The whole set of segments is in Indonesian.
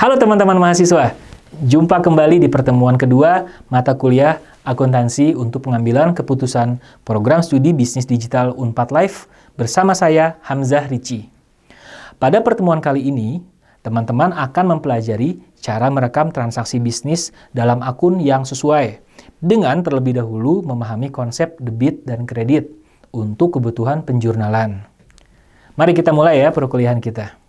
Halo teman-teman mahasiswa, jumpa kembali di pertemuan kedua mata kuliah akuntansi untuk pengambilan keputusan program studi bisnis digital Unpad Live bersama saya Hamzah Rici. Pada pertemuan kali ini, teman-teman akan mempelajari cara merekam transaksi bisnis dalam akun yang sesuai dengan terlebih dahulu memahami konsep debit dan kredit untuk kebutuhan penjurnalan. Mari kita mulai ya perkuliahan kita.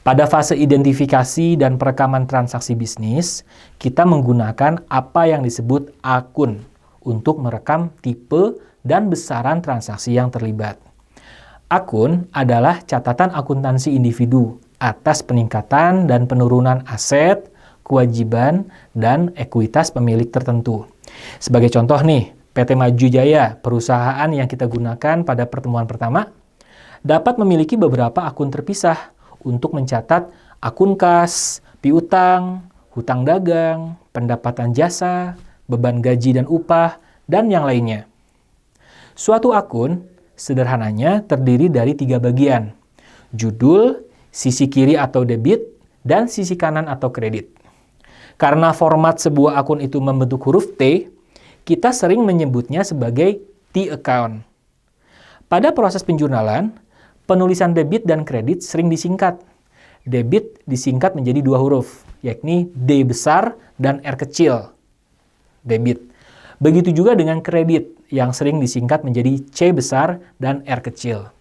Pada fase identifikasi dan perekaman transaksi bisnis, kita menggunakan apa yang disebut akun untuk merekam tipe dan besaran transaksi yang terlibat. Akun adalah catatan akuntansi individu atas peningkatan dan penurunan aset, kewajiban, dan ekuitas pemilik tertentu. Sebagai contoh nih, PT Maju Jaya, perusahaan yang kita gunakan pada pertemuan pertama, dapat memiliki beberapa akun terpisah untuk mencatat akun kas, piutang, hutang dagang, pendapatan jasa, beban gaji dan upah, dan yang lainnya. Suatu akun sederhananya terdiri dari 3 bagian: judul, sisi kiri atau debit, dan sisi kanan atau kredit. Karena format sebuah akun itu membentuk huruf T, kita sering menyebutnya sebagai T-account. Pada proses penjurnalan, penulisan debit dan kredit sering disingkat. Debit disingkat menjadi 2 huruf, yakni D besar dan R kecil. Debit. Begitu juga dengan kredit, yang sering disingkat menjadi C besar dan R kecil.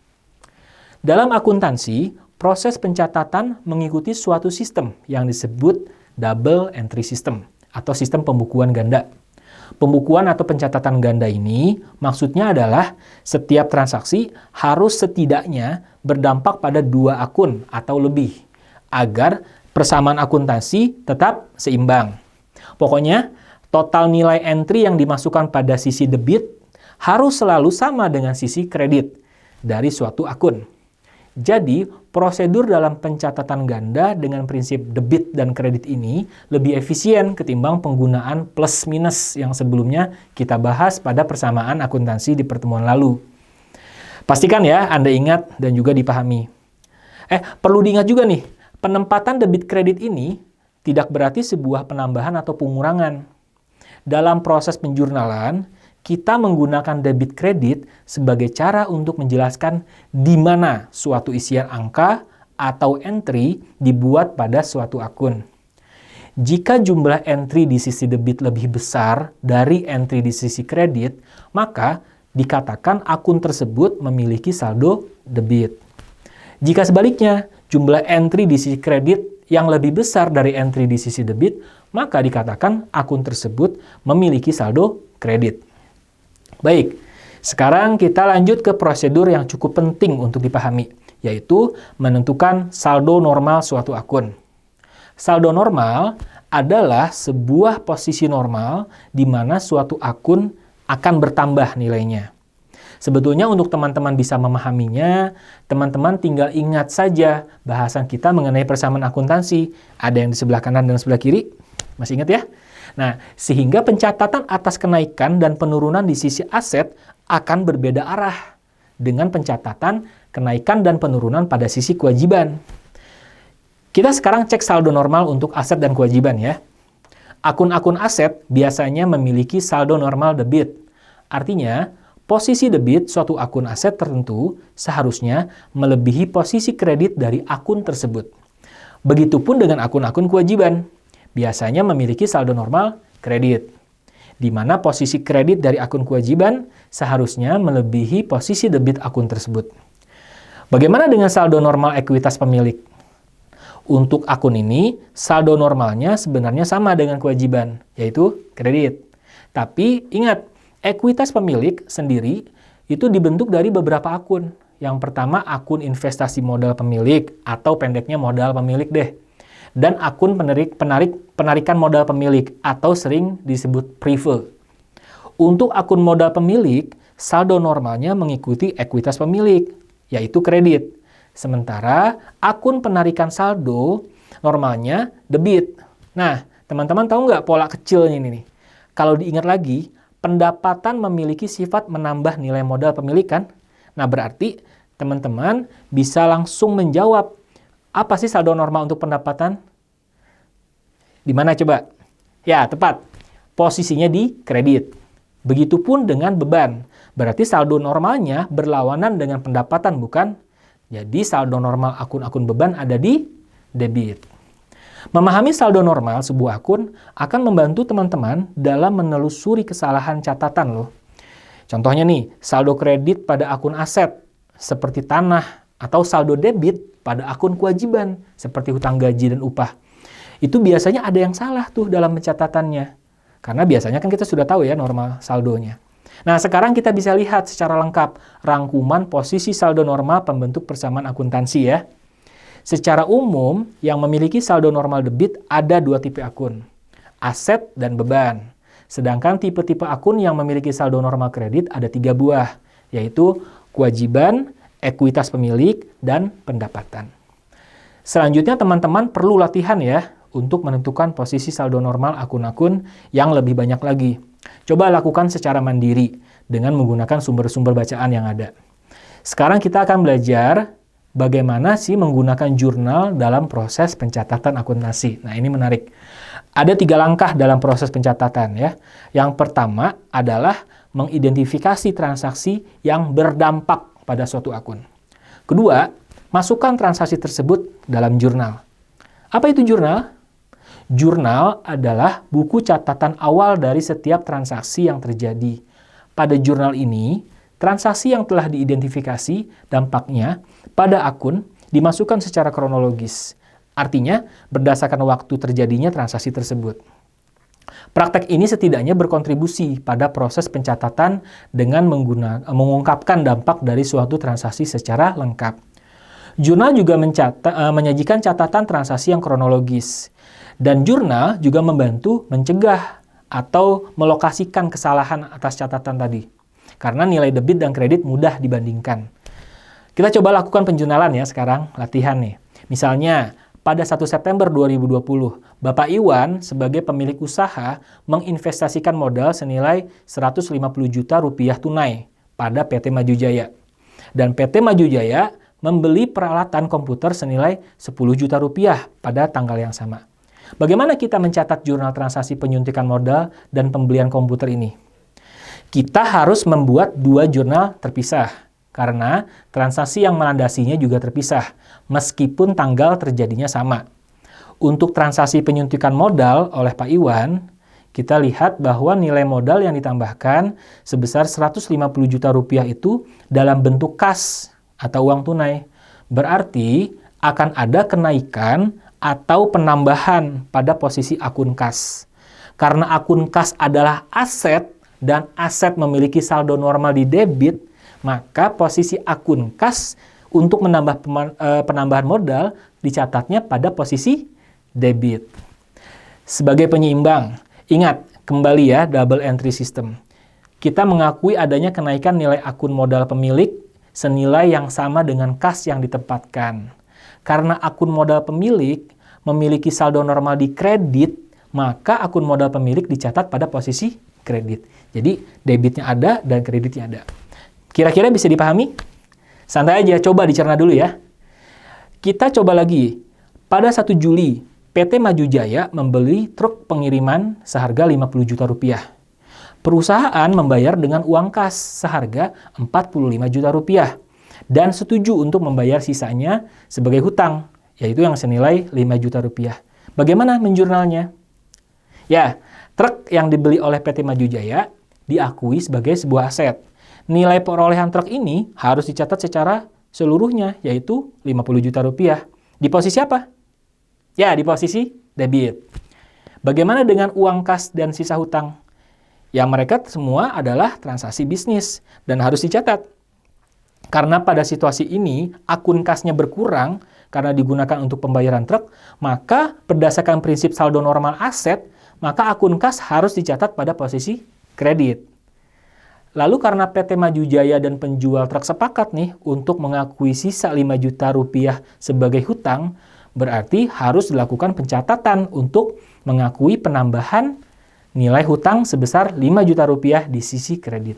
Dalam akuntansi, proses pencatatan mengikuti suatu sistem yang disebut double entry system atau sistem pembukuan ganda. Pembukuan atau pencatatan ganda ini maksudnya adalah setiap transaksi harus setidaknya berdampak pada 2 akun atau lebih, agar persamaan akuntansi tetap seimbang. Pokoknya, total nilai entry yang dimasukkan pada sisi debit harus selalu sama dengan sisi kredit dari suatu akun. Jadi, prosedur dalam pencatatan ganda dengan prinsip debit dan kredit ini lebih efisien ketimbang penggunaan plus minus yang sebelumnya kita bahas pada persamaan akuntansi di pertemuan lalu. Pastikan ya Anda ingat dan juga dipahami. Perlu diingat juga nih, penempatan debit kredit ini tidak berarti sebuah penambahan atau pengurangan. Dalam proses penjurnalan, kita menggunakan debit kredit sebagai cara untuk menjelaskan di mana suatu isian angka atau entry dibuat pada suatu akun. Jika jumlah entry di sisi debit lebih besar dari entry di sisi kredit, maka dikatakan akun tersebut memiliki saldo debit. Jika sebaliknya, jumlah entry di sisi kredit yang lebih besar dari entry di sisi debit, maka dikatakan akun tersebut memiliki saldo kredit. Baik, sekarang kita lanjut ke prosedur yang cukup penting untuk dipahami, yaitu menentukan saldo normal suatu akun. Saldo normal adalah sebuah posisi normal di mana suatu akun akan bertambah nilainya. Sebetulnya untuk teman-teman bisa memahaminya, teman-teman tinggal ingat saja bahasan kita mengenai persamaan akuntansi. Ada yang di sebelah kanan dan sebelah kiri. Masih ingat ya? Nah, sehingga pencatatan atas kenaikan dan penurunan di sisi aset akan berbeda arah dengan pencatatan kenaikan dan penurunan pada sisi kewajiban. Kita sekarang cek saldo normal untuk aset dan kewajiban ya. Akun-akun aset biasanya memiliki saldo normal debit. Artinya, posisi debit suatu akun aset tertentu seharusnya melebihi posisi kredit dari akun tersebut. Begitupun dengan akun-akun kewajiban. Biasanya memiliki saldo normal kredit, di mana posisi kredit dari akun kewajiban seharusnya melebihi posisi debit akun tersebut. Bagaimana dengan saldo normal ekuitas pemilik? Untuk akun ini, saldo normalnya sebenarnya sama dengan kewajiban, yaitu kredit. Tapi ingat, ekuitas pemilik sendiri itu dibentuk dari beberapa akun. Yang pertama, akun investasi modal pemilik atau pendeknya modal pemilik deh. Dan akun penarikan modal pemilik atau sering disebut prefer. Untuk akun modal pemilik, saldo normalnya mengikuti ekuitas pemilik, yaitu kredit. Sementara akun penarikan saldo normalnya debit. Nah, teman-teman tahu nggak pola kecilnya ini nih? Kalau diingat lagi, pendapatan memiliki sifat menambah nilai modal pemilik kan? Nah, berarti teman-teman bisa langsung menjawab, apa sih saldo normal untuk pendapatan? Di mana coba? Ya, tepat. Posisinya di kredit. Begitupun dengan beban. Berarti saldo normalnya berlawanan dengan pendapatan, bukan? Jadi saldo normal akun-akun beban ada di debit. Memahami saldo normal sebuah akun akan membantu teman-teman dalam menelusuri kesalahan catatan loh. Contohnya nih, saldo kredit pada akun aset seperti tanah atau saldo debit pada akun kewajiban seperti hutang gaji dan upah. Itu biasanya ada yang salah tuh dalam pencatatannya. Karena biasanya kan kita sudah tahu ya normal saldonya. Nah, sekarang kita bisa lihat secara lengkap rangkuman posisi saldo normal pembentuk persamaan akuntansi ya. Secara umum, yang memiliki saldo normal debit ada dua tipe akun, aset dan beban. Sedangkan tipe-tipe akun yang memiliki saldo normal kredit ada 3 buah, yaitu kewajiban, ekuitas pemilik, dan pendapatan. Selanjutnya teman-teman perlu latihan ya untuk menentukan posisi saldo normal akun-akun yang lebih banyak lagi. Coba lakukan secara mandiri dengan menggunakan sumber-sumber bacaan yang ada. Sekarang kita akan belajar bagaimana sih menggunakan jurnal dalam proses pencatatan akuntansi. Nah, ini menarik. Ada 3 langkah dalam proses pencatatan ya. Yang pertama adalah mengidentifikasi transaksi yang berdampak pada suatu akun. Kedua, masukkan transaksi tersebut dalam jurnal. Apa itu jurnal? Jurnal adalah buku catatan awal dari setiap transaksi yang terjadi. Pada jurnal ini, transaksi yang telah diidentifikasi dampaknya pada akun dimasukkan secara kronologis. Artinya, berdasarkan waktu terjadinya transaksi tersebut. Praktek ini setidaknya berkontribusi pada proses pencatatan dengan mengungkapkan dampak dari suatu transaksi secara lengkap. Jurnal juga menyajikan catatan transaksi yang kronologis. Dan jurnal juga membantu mencegah atau melokasikan kesalahan atas catatan tadi. Karena nilai debit dan kredit mudah dibandingkan. Kita coba lakukan penjurnalan ya sekarang, latihan nih. Misalnya, pada 1 September 2020, Bapak Iwan sebagai pemilik usaha menginvestasikan modal senilai 150 juta rupiah tunai pada PT Maju Jaya. Dan PT Maju Jaya membeli peralatan komputer senilai 10 juta rupiah pada tanggal yang sama. Bagaimana kita mencatat jurnal transaksi penyuntikan modal dan pembelian komputer ini? Kita harus membuat 2 jurnal terpisah, karena transaksi yang melandasinya juga terpisah, meskipun tanggal terjadinya sama. Untuk transaksi penyuntikan modal oleh Pak Iwan, kita lihat bahwa nilai modal yang ditambahkan sebesar 150 juta rupiah itu dalam bentuk kas atau uang tunai. Berarti akan ada kenaikan atau penambahan pada posisi akun kas. Karena akun kas adalah aset dan aset memiliki saldo normal di debit, maka posisi akun kas untuk menambah penambahan modal dicatatnya pada posisi debit. Sebagai penyeimbang, ingat kembali ya double entry system. Kita mengakui adanya kenaikan nilai akun modal pemilik senilai yang sama dengan kas yang ditempatkan. Karena akun modal pemilik memiliki saldo normal di kredit, maka akun modal pemilik dicatat pada posisi kredit. Jadi debitnya ada dan kreditnya ada. Kira-kira bisa dipahami? Santai aja, coba dicerna dulu ya. Kita coba lagi. Pada 1 Juli, PT Maju Jaya membeli truk pengiriman seharga 50 juta rupiah. Perusahaan membayar dengan uang kas seharga 45 juta rupiah dan setuju untuk membayar sisanya sebagai hutang, yaitu yang senilai 5 juta rupiah. Bagaimana menjurnalnya? Ya, truk yang dibeli oleh PT Maju Jaya diakui sebagai sebuah aset. Nilai perolehan truk ini harus dicatat secara seluruhnya, yaitu 50 juta rupiah. Di posisi apa? Ya, di posisi debit. Bagaimana dengan uang kas dan sisa hutang? Yang mereka semua adalah transaksi bisnis dan harus dicatat. Karena pada situasi ini, akun kasnya berkurang karena digunakan untuk pembayaran truk, maka berdasarkan prinsip saldo normal aset, maka akun kas harus dicatat pada posisi kredit. Lalu karena PT Maju Jaya dan penjual truk sepakat nih untuk mengakui sisa 5 juta rupiah sebagai hutang, berarti harus dilakukan pencatatan untuk mengakui penambahan nilai hutang sebesar 5 juta rupiah di sisi kredit.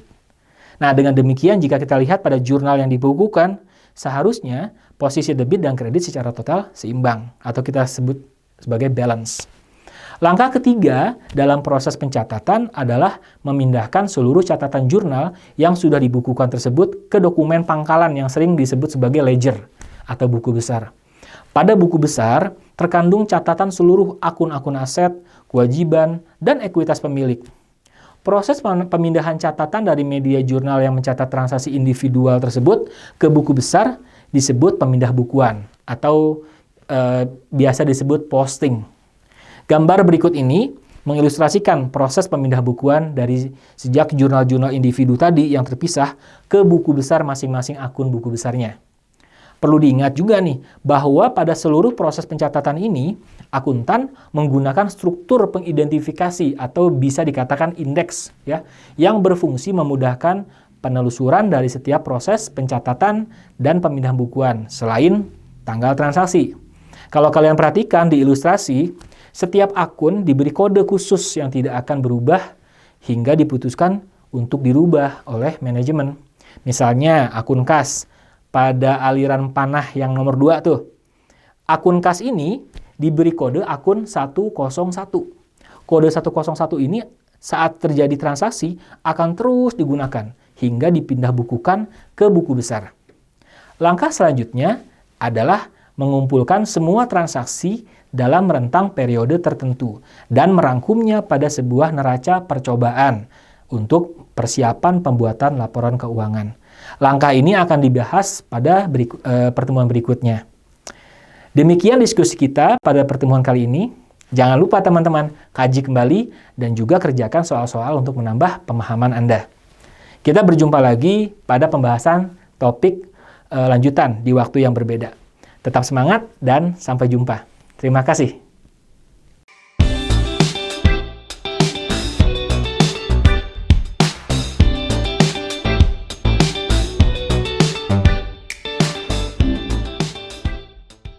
Nah, dengan demikian jika kita lihat pada jurnal yang dibukukan, seharusnya posisi debit dan kredit secara total seimbang atau kita sebut sebagai balance. Langkah ketiga dalam proses pencatatan adalah memindahkan seluruh catatan jurnal yang sudah dibukukan tersebut ke dokumen pangkalan yang sering disebut sebagai ledger atau buku besar. Pada buku besar, terkandung catatan seluruh akun-akun aset, kewajiban, dan ekuitas pemilik. Proses pemindahan catatan dari media jurnal yang mencatat transaksi individual tersebut ke buku besar disebut pemindah bukuan atau biasa disebut posting. Gambar berikut ini mengilustrasikan proses pemindah bukuan dari sejak jurnal-jurnal individu tadi yang terpisah ke buku besar masing-masing akun buku besarnya. Perlu diingat juga nih, bahwa pada seluruh proses pencatatan ini, akuntan menggunakan struktur pengidentifikasi atau bisa dikatakan indeks ya, yang berfungsi memudahkan penelusuran dari setiap proses pencatatan dan pemindahan bukuan selain tanggal transaksi. Kalau kalian perhatikan di ilustrasi, setiap akun diberi kode khusus yang tidak akan berubah hingga diputuskan untuk dirubah oleh manajemen. Misalnya akun kas pada aliran panah yang nomor 2 tuh. Akun kas ini diberi kode akun 101. Kode 101 ini saat terjadi transaksi akan terus digunakan hingga dipindah bukukan ke buku besar. Langkah selanjutnya adalah mengumpulkan semua transaksi dalam rentang periode tertentu dan merangkumnya pada sebuah neraca percobaan untuk persiapan pembuatan laporan keuangan. Langkah ini akan dibahas pada pertemuan berikutnya. Demikian diskusi kita pada pertemuan kali ini. Jangan lupa teman-teman, kaji kembali dan juga kerjakan soal-soal untuk menambah pemahaman Anda. Kita berjumpa lagi pada pembahasan topik lanjutan di waktu yang berbeda. Tetap semangat dan sampai jumpa. Terima kasih.